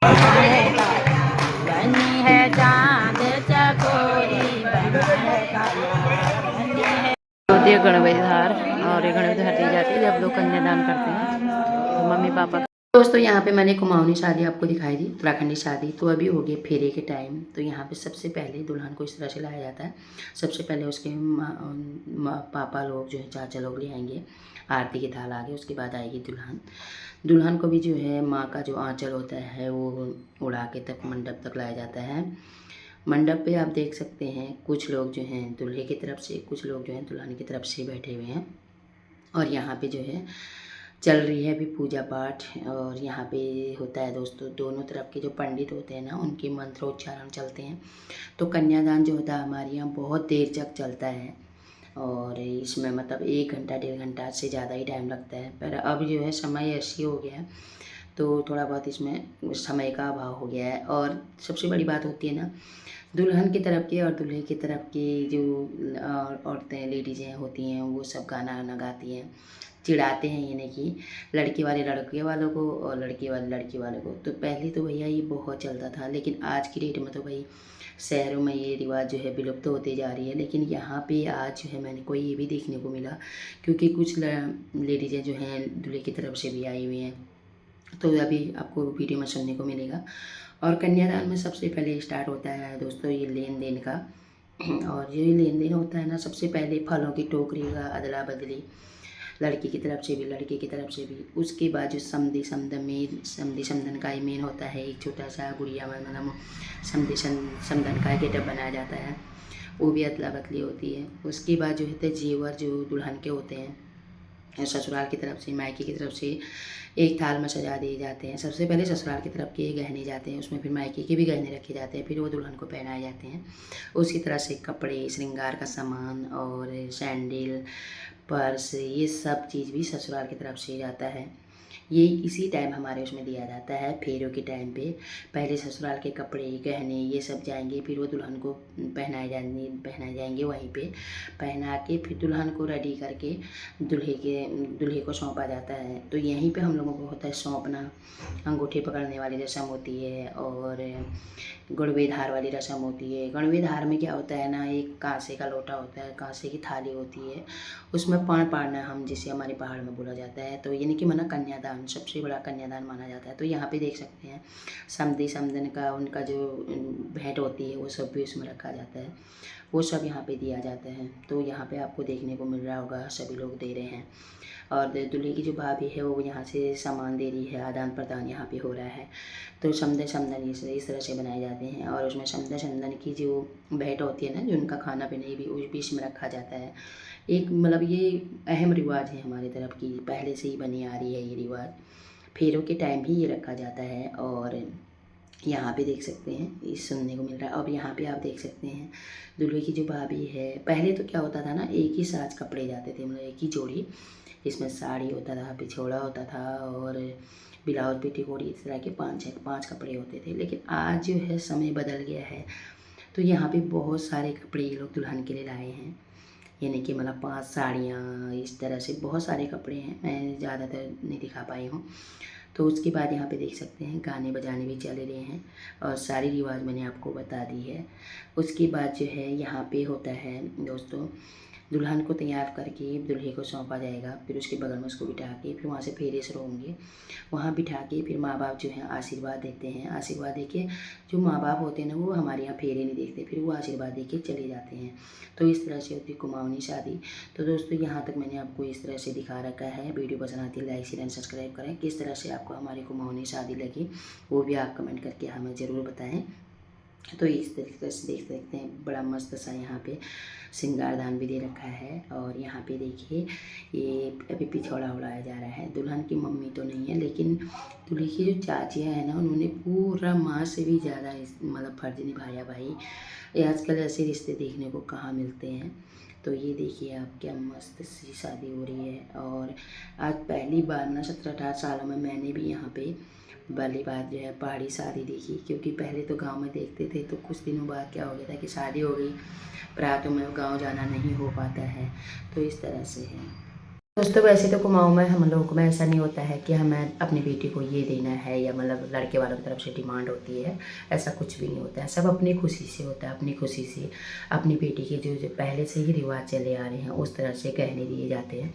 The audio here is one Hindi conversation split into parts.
बनी है चांद चकोरी बनी है। होती है गणपति धार और ये गणपति धार दी जाती है जब लोग कन्यादान करते हैं तो मम्मी पापा। दोस्तों यहाँ पे मैंने कुमाऊनी शादी आपको दिखाई दी, उत्तराखंडी शादी। तो अभी हो गए फेरे के टाइम। तो यहाँ पे सबसे पहले दुल्हन को इस तरह से लाया जाता है। सबसे पहले उसके पापा लोग जो है, चाचा लोग ले आएंगे, आरती की थाल आगे, उसके बाद आएगी दुल्हन। दुल्हन को भी जो है माँ का जो आँचल होता है वो उड़ा के तक मंडप तक लाया जाता है। मंडप पे आप देख सकते हैं कुछ लोग जो हैं दूल्हे की तरफ से, कुछ लोग जो हैं दुल्हन की तरफ से बैठे हुए हैं। और यहाँ पे जो है चल रही है अभी पूजा पाठ। और यहाँ पे होता है दोस्तों, दोनों तरफ के जो पंडित होते हैं ना, उनके मंत्रोच्चारण चलते हैं। तो कन्यादान जो होता है हमारे यहाँ बहुत देर तक चलता है और इसमें मतलब 1 घंटा 1.5 घंटा से ज़्यादा ही टाइम लगता है। पर अब जो है समय ऐसी हो गया है तो थोड़ा बहुत इसमें समय का अभाव हो गया है। और सबसे बड़ी बात होती है ना, दुल्हन की तरफ के और दूल्हे की तरफ की जो औरतें लेडीज़ें होती हैं वो सब गाना वाना गाती हैं, चिढ़ाते हैं यानी कि लड़की वाले लड़के वालों को और लड़के वाले लड़की वालों को। तो पहले तो भैया ये बहुत चलता था, लेकिन आज की डेट में तो भाई शहरों में ये रिवाज जो है विलुप्त होते जा रही है। लेकिन यहाँ पे आज जो है मैंने को ये भी देखने को मिला, क्योंकि कुछ लेडीज़ें जो हैं दूल्हे की तरफ से भी आई हुई हैं। तो अभी आपको वीडियो में सुनने को मिलेगा। और कन्यादान में सबसे पहले स्टार्ट होता है दोस्तों ये लेन देन का। और ये लेन देन होता है ना, सबसे पहले फलों की टोकरी का अदला बदली, लड़की की तरफ से भी लड़के की तरफ से भी। उसके बाद जो समधी समधन का ही मेन होता है, एक छोटा सा गुड़िया में मतलब समधन का गेटअप बनाया जाता है, वो भी अदला बदली होती है। उसके बाद जो है जेवर जो दुल्हन के होते हैं ससुराल की तरफ से मायके की तरफ से एक थाल में सजा दिए जाते हैं। सबसे पहले ससुराल की तरफ के गहने जाते हैं, उसमें फिर मायके के भी गहने रखे जाते हैं, फिर वो दुल्हन को पहनाए जाते हैं। उसी तरह से कपड़े, श्रृंगार का सामान और सैंडल, पर्स, ये सब चीज़ भी ससुराल की तरफ से जाता है। ये इसी टाइम हमारे उसमें दिया जाता है फेरों के टाइम पे। पहले ससुराल के कपड़े, गहने ये सब जाएंगे, फिर वो दुल्हन को पहनाए जाएंगे वहीं पे। पहना के फिर दुल्हन को रेडी करके दूल्हे को सौंपा जाता है। तो यहीं पे हम लोगों को होता है सौंपना। अंगूठी पकड़ने वाली रस्म होती है और गड़वे धार वाली रस्म होती है। गड़वे धार में क्या होता है ना, एक कांसे का लोटा होता है, कांसे की थाली होती है, उसमें पान पाड़ना हम जिसे हमारे पहाड़ में बोला जाता है। तो यानी कि माना कन्यादान, सबसे बड़ा कन्यादान माना जाता है। तो यहाँ पे देख सकते हैं समधी समधन का उनका जो भेंट होती है वो सब भी उसमें रखा जाता है, वो सब यहाँ पे दिया जाता है। तो यहाँ पे आपको देखने को मिल रहा होगा सभी लोग दे रहे हैं। और दूल्हे की जो भाभी है वो यहाँ से सामान दे रही है, आदान प्रदान यहाँ पे हो रहा है। तो समधन समधन इस तरह से बनाए जाते हैं। और उसमें समधन समधन की जो भेंट होती है ना, जो उनका खाना पीना भी उस बीच में रखा जाता है। एक मतलब ये अहम रिवाज है हमारी तरफ की, पहले से ही बनी आ रही है ये रिवाज। फेरों के टाइम ही ये रखा जाता है। और यहाँ पे देख सकते हैं ये सुनने को मिल रहा है। अब यहाँ पे आप देख सकते हैं दूल्हे की जो भाभी है, पहले तो क्या होता था ना, एक ही साथ कपड़े जाते थे, मतलब एक ही जोड़ी, जिसमें साड़ी होता था, पिछोड़ा होता था और ब्लाउज पेटीकोट, इस तरह के 5 कपड़े होते थे। लेकिन आज जो है समय बदल गया है, तो यहाँ पे बहुत सारे कपड़े ये लोग दुल्हन के लिए लाए हैं। यानी कि मतलब 5 साड़ियाँ, इस तरह से बहुत सारे कपड़े हैं, मैं ज़्यादातर नहीं दिखा पाई हूँ। तो उसके बाद यहाँ पे देख सकते हैं गाने बजाने भी चल रहे हैं और सारी रिवाज मैंने आपको बता दी है। उसके बाद जो है यहाँ पे होता है दोस्तों, दुल्हन को तैयार करके दूल्हे को सौंपा जाएगा। फिर उसके बगल में उसको बिठा के फिर वहाँ से फेरे शुरू होंगे, वहाँ बिठा के फिर माँ बाप जो हैं आशीर्वाद देते हैं। आशीर्वाद दे के जो माँ बाप होते हैं ना, वो हमारे यहाँ फेरे नहीं देखते, फिर वो आशीर्वाद दे के चले जाते हैं। तो इस तरह से होती है कुमाऊनी शादी। तो दोस्तों यहाँ तक मैंने आपको इस तरह से दिखा रखा है। वीडियो पसंद आती है लाइक शेयर एंड सब्सक्राइब करें। किस तरह से आपको हमारी कुमाऊनी शादी लगी वो भी आप कमेंट करके हमें ज़रूर बताएँ। तो इस तरीके से देख सकते हैं बड़ा मस्त सा यहाँ पे श्रृंगारदान भी दे रखा है। और यहाँ पे देखिए ये अभी पिछौड़ा उड़ाया जा रहा है। दुल्हन की मम्मी तो नहीं है, लेकिन दूल्हे की जो चाचियाँ हैं ना, उन्होंने पूरा माँ से भी ज़्यादा मतलब फर्ज निभाया भाई। ये आजकल ऐसे रिश्ते देखने को कहाँ मिलते हैं। तो ये देखिए आप क्या मस्त सी शादी हो रही है। और आज पहली बार ना 17-18 सालों में मैंने भी यहाँ पे वाली बात जो है पहाड़ी शादी देखी। क्योंकि पहले तो गांव में देखते थे, तो कुछ दिनों बाद क्या हो गया था कि शादी हो गई, रातों में गांव जाना नहीं हो पाता है। तो इस तरह से है। दोस्तों वैसे तो कुमाऊँ में हम लोगों में ऐसा नहीं होता है कि हमें अपनी बेटी को ये देना है या मतलब लड़के वालों की तरफ से डिमांड होती है, ऐसा कुछ भी नहीं होता है। सब अपनी खुशी से होता है, अपनी खुशी से अपनी बेटी के जो पहले से ही रिवाज चले आ रहे हैं उस तरह से गहने दिए जाते हैं।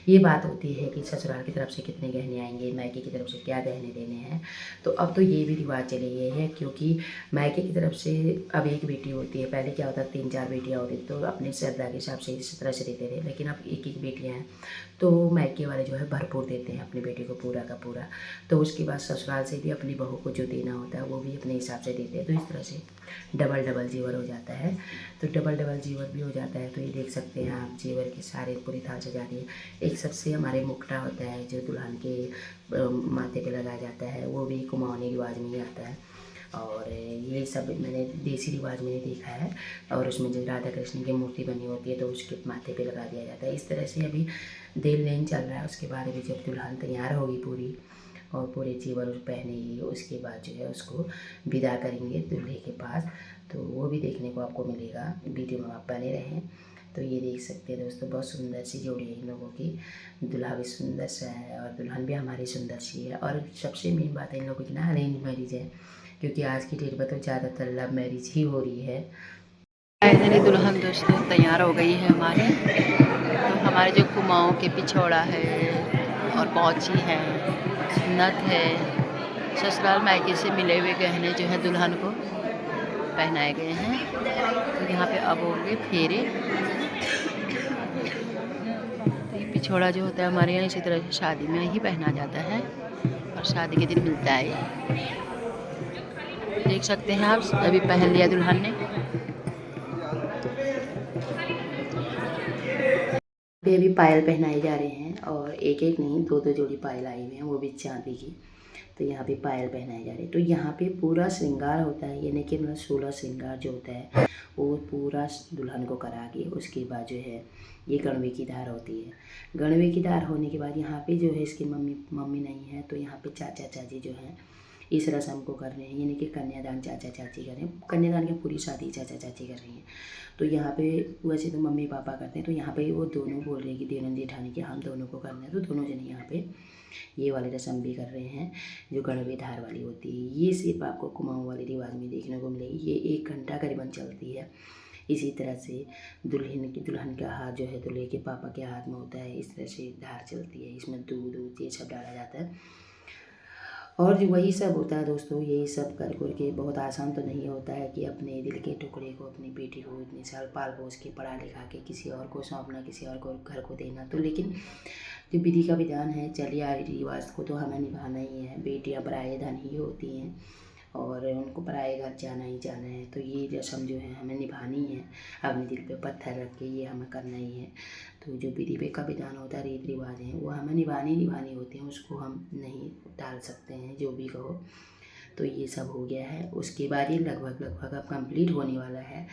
ये बात होती है कि ससुराल की तरफ से कितने गहने आएंगे, मायके की तरफ से क्या गहने देने हैं। तो अब तो ये भी रिवाज चले गए हैं, क्योंकि मायके की तरफ से अब एक बेटी होती है। पहले क्या होता है 3-4 बेटियाँ होती थी तो अपनी श्रद्धा के हिसाब से इस तरह से देते थे, लेकिन अब एक बेटियाँ हैं तो मायके वाले जो है भरपूर देते हैं अपनी बेटी को पूरा का पूरा। तो उसके बाद ससुराल से भी अपनी बहू को जो देना होता है वो भी अपने हिसाब से देते हैं। तो इस तरह से डबल डबल जेवर हो जाता है। तो डबल डबल जेवर भी हो जाता है। तो ये देख सकते हैं आप, जेवर के सारे पूरी थाल सजा रही है। एक सबसे हमारे मुकुटा होता है जो दुल्हन के माथे पे लगाया जाता है, वो भी कुमाऊनी रिवाज में ही आता है। और ये सब मैंने देसी रिवाज में देखा है। और उसमें जो राधा कृष्ण की मूर्ति बनी होती है तो उसके माथे पे लगा दिया जाता है। इस तरह से अभी देन लेन चल रहा है। उसके बाद अभी जब दुल्हन तैयार होगी पूरी और पूरे जेवर पहनेगी, उसके बाद जो है उसको विदा करेंगे दूल्हे के पास। तो वो भी देखने को आपको मिलेगा, वीडियो में आप बने रहें। तो ये देख सकते हैं दोस्तों, बहुत सुंदर सी जोड़ी है इन लोगों की। दूल्हा भी सुंदर सा है और दुल्हन भी हमारी सुंदर सी है। और सबसे मेन बात है इन लोगों की ना, अरेंज मैरिज है, क्योंकि आज की डेट में तो ज़्यादातर लव मैरिज ही हो रही है। फाइनली दुल्हन दोस्तों तैयार हो गई है हमारी। तो हमारे जो कुमाऊँ के पिछौड़ा है और पौची है, नथ है, ससुराल मायके से मिले हुए गहने जो है दुल्हन को पहनाए गए हैं। तो यहाँ पे अब होंगे फेरे। तो ये पिछौड़ा जो होता है हमारे यहाँ इसी तरह से शादी में ही पहना जाता है और शादी के दिन मिलता है ये। देख सकते हैं आप, अभी पहन लिया दुल्हन ने। पे अभी पायल पहनाए जा रहे हैं और एक एक नहीं, दो दो जोड़ी पायल आई हुई हैं, वो भी चांदी की। तो यहाँ पे पायल पहनाए जा रहे हैं। तो यहाँ पे पूरा श्रृंगार होता है, यानी कि मतलब 16 श्रृंगार जो होता है वो पूरा दुल्हन को करा के उसके बाद जो है ये गणवे की धार होती है। गणवे की धार होने के बाद यहाँ पे जो है इसकी मम्मी नहीं है, तो यहाँ पे चाचा चाची जो हैं इस रस्म को कर रहे हैं, यानी कि कन्यादान चाचा चाची कर रहे हैं। कन्यादान की पूरी शादी चाचा चाची कर रही हैं। तो यहाँ पे वैसे तो मम्मी पापा करते हैं, तो यहाँ पे वो दोनों बोल रहे हैं कि देवन जेठानी के हम दोनों को करना है। तो दोनों जने यहाँ पे ये वाली रस्म भी कर रहे हैं जो गणवे धार वाली होती है। ये सिर्फ आपको कुमाऊँ वाले रिवाज में देखने को मिलेगी। ये 1 घंटा करीबन चलती है। इसी तरह से दुल्हन का हाथ जो है दूल्हे के पापा के हाथ में होता है, इस तरह से धार चलती है। इसमें दूध ये सब डाला जाता है और जो वही सब होता है दोस्तों। यही सब कर के बहुत आसान तो नहीं होता है कि अपने दिल के टुकड़े को, अपनी बेटी को इतने साल पाल पोस के पढ़ा लिखा के किसी और को सौंपना, किसी और को घर को देना। तो लेकिन जो विधि का विधान है, चलिए आ रिवाज को तो हमें निभाना ही है। बेटियाँ पराये धन ही होती हैं और उनको पराये घर जाना ही जाना है। तो ये रस्म जो है हमें निभानी है, अपने दिल पे पत्थर रख के ये हमें करना ही है। तो जो विधि का विधान होता है, रीति निभाज हैं, वो हमें निभानी होती हैं, उसको हम नहीं टाल सकते हैं, जो भी कहो। तो ये सब हो गया है। उसके बाद ये लगभग अब कंप्लीट होने वाला है।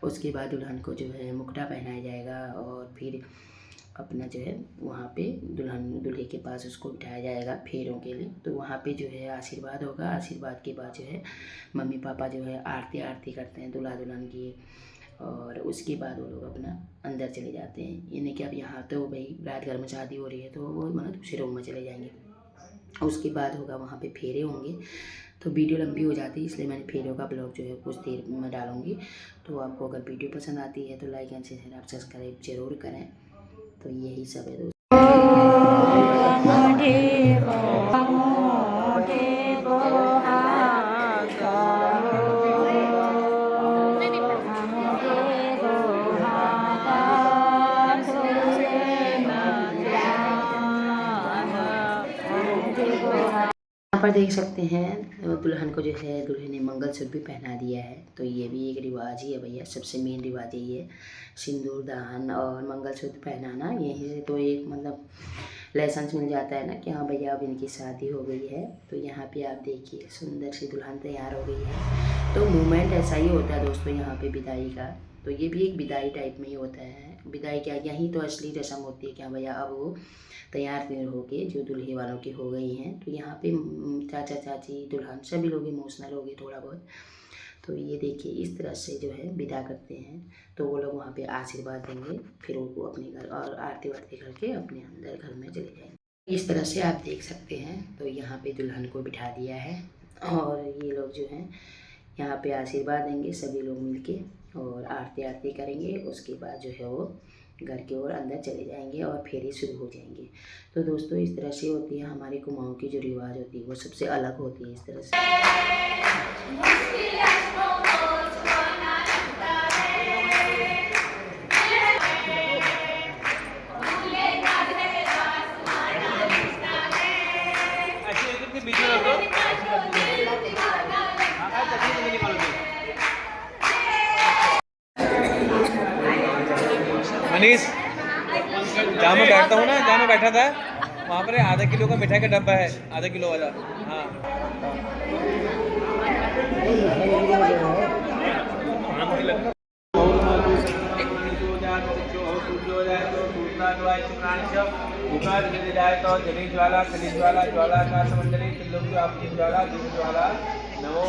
उसके बाद दुल्हन को जो है मुकुटा पहनाया जाएगा और फिर अपना जो है वहाँ पे दूल्हे के पास उसको बिठाया जाएगा फेरों के लिए। तो वहाँ पे जो है आशीर्वाद होगा। आशीर्वाद के बाद जो है मम्मी पापा जो है आरती करते हैं दूल्हा दुल्हन की। और उसके बाद वो लोग अपना अंदर चले जाते हैं, यानी कि अब यहाँ तो भाई रात घर में शादी हो रही है तो वो मतलब दूसरे रूम में चले जाएंगे। उसके बाद होगा वहाँ पे फेरे होंगे। तो वीडियो लंबी हो जाती है, इसलिए मैंने फेरों का ब्लॉग जो है कुछ देर में डालूँगी। तो आपको अगर वीडियो पसंद आती है तो लाइक एंड शेयर आप सब्सक्राइब जरूर करें। तो यही सब है दोस्तों। यहाँ पर देख सकते हैं दुल्हन को जो है दूल्हे ने मंगलसूत्र भी पहना दिया है। तो ये भी एक रिवाज ही है भैया, सबसे मेन रिवाज यही है, सिंदूर दान और मंगलसूत्र पहनाना। यहीं से तो एक मतलब लाइसेंस मिल जाता है ना कि हाँ भैया अब इनकी शादी हो गई है। तो यहाँ पे आप देखिए सुंदर सी दुल्हन तैयार हो गई है। तो मूवमेंट ऐसा ही होता है दोस्तों यहाँ पे विदाई का। तो ये भी एक विदाई टाइप में ही होता है। विदाई क्या, यहीं तो असली रस्म होती है कि हाँ भैया अब वो तैयार हो के जो दूल्हे वालों की हो गई हैं। तो यहाँ पे चाचा चाची दुल्हन सभी लोग इमोशनल हो गए थोड़ा बहुत। तो ये देखिए इस तरह से जो है विदा करते हैं। तो वो लोग वहाँ पे आशीर्वाद देंगे, फिर वो अपने घर और आरती वारती करके अपने अंदर घर में चले जाएंगे। इस तरह से आप देख सकते हैं। तो यहाँ पे दुल्हन को बिठा दिया है और ये लोग जो हैं यहाँ पे आशीर्वाद देंगे सभी लोग मिलके और आरती आरती करेंगे। उसके बाद जो है वो घर की ओर अंदर चले जाएंगे और फेरे शुरू हो जाएंगे। तो दोस्तों इस तरह से होती है हमारी कुमाऊँ की जो रिवाज होती है, वो सबसे अलग होती है इस तरह से। मनीष, जहाँ मैं बैठता हूँ ना, जहाँ मैं बैठा था वहाँ पर आधा किलो का मिठाई का डब्बा है, आधा किलो वाला। हाँ ज्वाला, खली ज्वाला, ज्वाला का समंदरी, त्रिलोकी आपकी ज्वाला, ज्वाला, नमो